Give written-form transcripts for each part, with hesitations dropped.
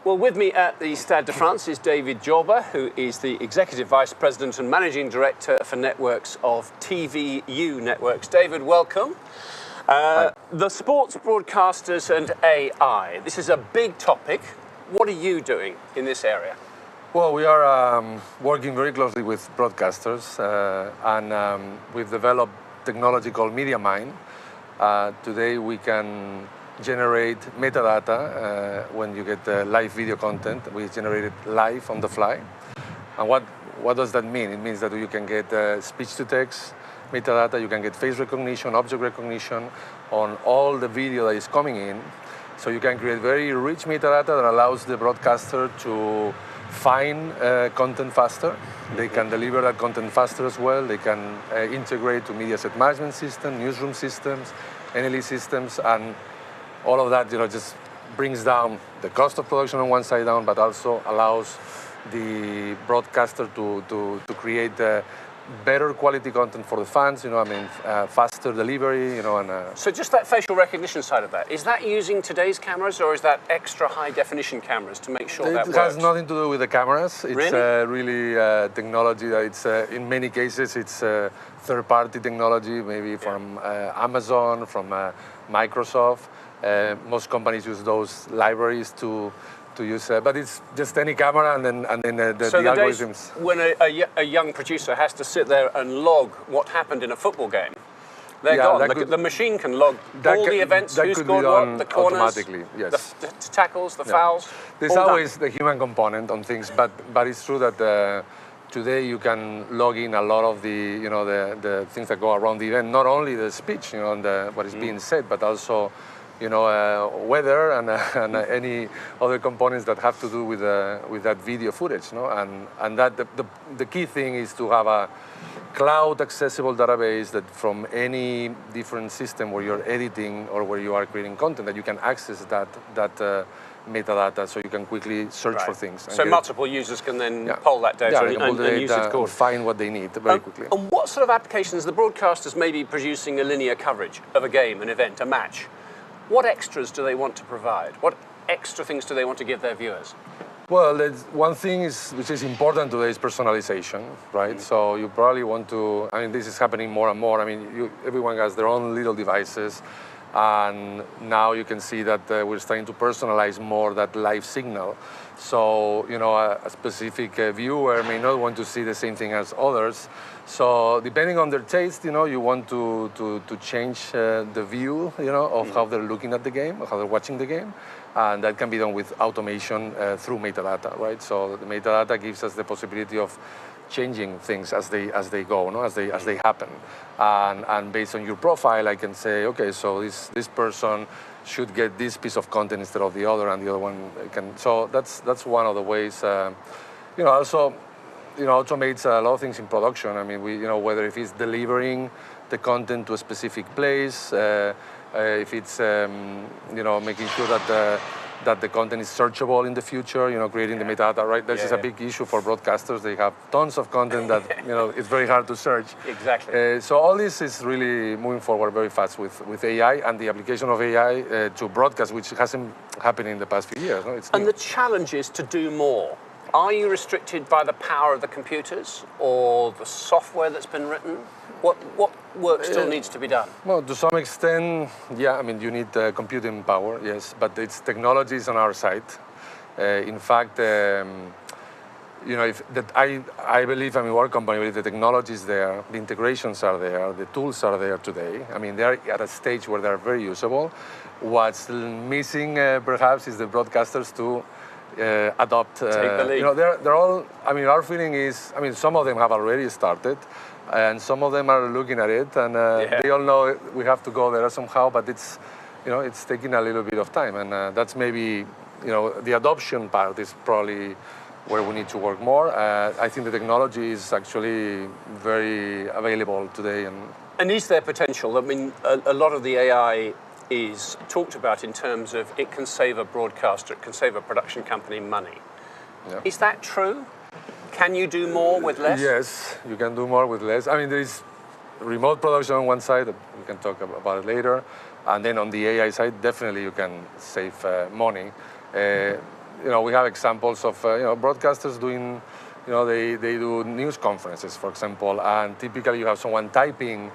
Well, with me at the Stade de France is David Jorba, who is the Executive Vice President and Managing Director for Networks of TVU Networks. David, welcome. The sports broadcasters and AI. This is a big topic. What are you doing in this area? Well, we are working very closely with broadcasters and we've developed technology called MediaMine. Today we can generate metadata when you get live video content. We generate it live on the fly. And what does that mean? It means that you can get speech-to-text metadata, you can get face recognition, object recognition on all the video that is coming in. So you can create very rich metadata that allows the broadcaster to find content faster. They can deliver that content faster as well. They can integrate to media asset management system, newsroom systems, NLE systems, and all of that, just brings down the cost of production on one side down, but also allows the broadcaster to create better quality content for the fans. Faster delivery. So just that facial recognition side of that, is that using today's cameras, or is that extra high definition cameras to make sure that works? It has nothing to do with the cameras. It's really technology that it's in many cases it's third-party technology, maybe from Amazon, from Microsoft. Most companies use those libraries to use, but it's just any camera and then the algorithms. When a young producer has to sit there and log what happened in a football game, they're gone. The machine can log all the events, who scored what, the corners, automatically, yes. the tackles, the fouls. There's always the human component on things, but it's true that today you can log in a lot of the things that go around the event, not only the speech, and what is being said, but also weather and any other components that have to do with that video footage, and that the key thing is to have a cloud accessible database that from any different system where you're editing or where you are creating content, that you can access that metadata, so you can quickly search for things. So multiple users can then pull that data and use it to find what they need very quickly. And what sort of applications, the broadcasters may be producing a linear coverage of a game, an event, a match. What extras do they want to provide? What extra things do they want to give their viewers? Well, one thing which is important today is personalization, right? So you probably want to, this is happening more and more. Everyone has their own little devices, and now you can see that we're starting to personalize more that live signal. So, a specific viewer may not want to see the same thing as others. So depending on their taste, you want to change the view, of how they're looking at the game, how they're watching the game. And that can be done with automation through metadata, right? So the metadata gives us the possibility of changing things as they go, as they happen. And based on your profile, I can say, okay, so this person should get this piece of content instead of the other, and the other one can. So that's one of the ways. Also, automates a lot of things in production. Whether if it's delivering the content to a specific place, if it's making sure that the content is searchable in the future, creating the metadata, right? This is a big issue for broadcasters. They have tons of content that, it's very hard to search. Exactly. So all this is really moving forward very fast with AI and the application of AI to broadcast, which hasn't happened in the past few years. And the challenge is to do more. Are you restricted by the power of the computers or the software that's been written? What work still needs to be done? Well, to some extent, yeah. You need computing power, yes, but it's technologies on our side. In fact, I believe, our company, the technology is there, the integrations are there, the tools are there today. They're at a stage where they're very usable. What's missing, perhaps, is the broadcasters to adopt. Take the lead. They're all. Our feeling is. Some of them have already started, and some of them are looking at it, and they all know we have to go there somehow. But it's taking a little bit of time, and that's maybe the adoption part is probably where we need to work more. I think the technology is actually very available today, and is there potential? A lot of the AI is talked about in terms of it can save a broadcaster, it can save a production company money. Yeah. Is that true? Can you do more with less? Yes, you can do more with less. There is remote production on one side, we can talk about it later, and then on the AI side, definitely you can save money. we have examples of broadcasters doing, they do news conferences, for example, and typically you have someone typing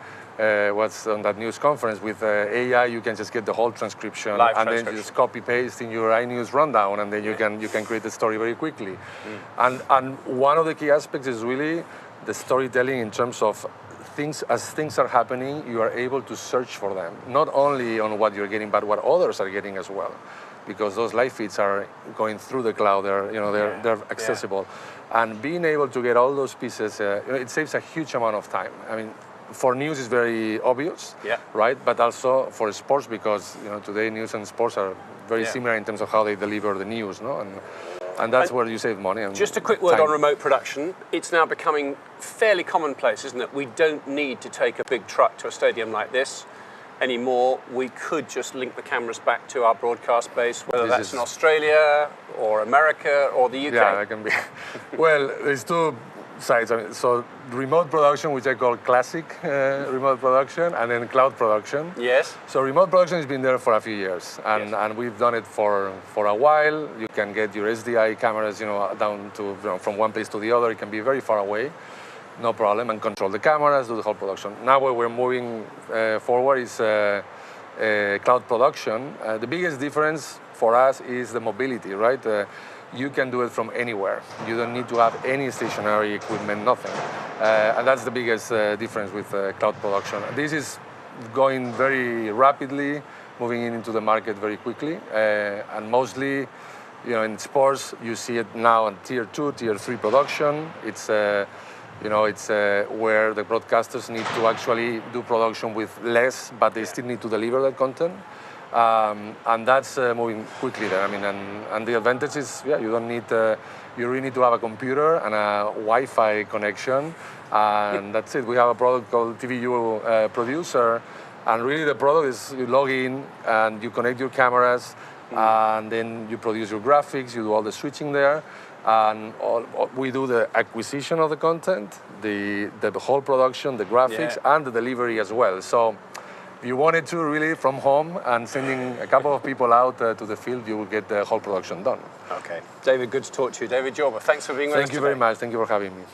what's on that news conference. With AI, you can just get the whole transcription, then you just copy paste in your iNews rundown, and then you can create the story very quickly. And one of the key aspects is really the storytelling in terms of things. As things are happening, you are able to search for them, not only on what you're getting, but what others are getting as well, because those live feeds are going through the cloud. They're accessible, and being able to get all those pieces, it saves a huge amount of time. I mean, for news is very obvious, right? But also for sports, because today news and sports are very similar in terms of how they deliver the news, no? And that's where you save money. And just a quick word on remote production. It's now becoming fairly commonplace, isn't it? We don't need to take a big truck to a stadium like this anymore. We could just link the cameras back to our broadcast base, whether that's in Australia or America or the UK. Yeah, it can be. Well, there's two sides. I mean, so remote production, which I call classic remote production, and then cloud production. Yes. So remote production has been there for a few years, and we've done it for a while. You can get your SDI cameras, down to from one place to the other. It can be very far away, no problem, and control the cameras, do the whole production. Now, where we're moving forward is cloud production. The biggest difference for us is the mobility, right? You can do it from anywhere. You don't need to have any stationary equipment, nothing. And that's the biggest difference with cloud production. This is going very rapidly, moving into the market very quickly. And mostly, in sports, you see it now in tier 2, tier 3 production. It's where the broadcasters need to actually do production with less, but they still need to deliver that content. And that's moving quickly there. I mean, and the advantage is, you don't need, you really need to have a computer and a Wi-Fi connection, and that's it. We have a product called TVU Producer, and really the product is you log in and you connect your cameras, and then you produce your graphics, you do all the switching there, and we do the acquisition of the content, the whole production, the graphics, and the delivery as well. So if you wanted to really from home and sending a couple of people out to the field, you will get the whole production done. Okay. David, good to talk to you. David Jorba, thanks for being with us today. Thank you very much. Thank you for having me.